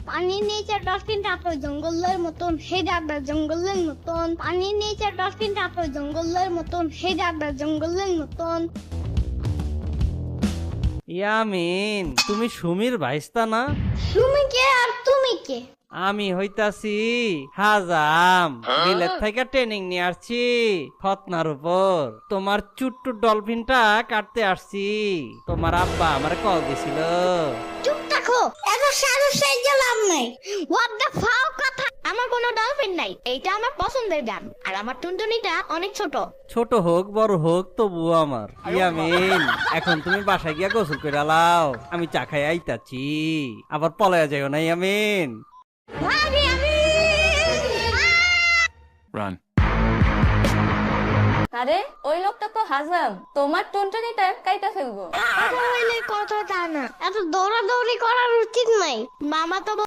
পানির নিচে ডলফিনটা তো জঙ্গলের মতন, হেডাটা জঙ্গলের মতন। পানির নিচে ডলফিনটা তো জঙ্গলের মতন, হেডাটা জঙ্গলের মতন। ইয়ামিন, তুমি সুমির ভাইস্তা না? তুমি কে আর তুমি কে? আমি হইতাছি হাজাম, বিলেত থেকে ট্রেনিং নিয়ে আসছি ফতনার উপর। তোমার চুট্টু ডলফিনটা কাটতে আসছি। তোমার আব্বা আমার কল দিছিল। চুপ থাকো, এত সারু সাইজে লাভ নাই। হোয়াট দ্য ফাও কথা। আমার কোনো ডলফিন নাই, এইটা আমার পছন্দের গান। আর আমার টুনটুনিটা অনেক ছোট। ছোট হোক বড় হোক তবুও আমার। ইয়ামিন, এখন তুমি বাসায় গিয়া গোসল করে লাও, আমি চা খাই আইতাছি। আবার পলায়া যাইও না ইয়ামিন। ভাবি আমি Run. আরে ওই লোকটা তো হাজাম, তোমার টুনটুনিটা কাইটা ফেলবো। কথা হইলে কথা তা না, এত দৌড়াদৌড়ি করার উচিত নাই। মামা তো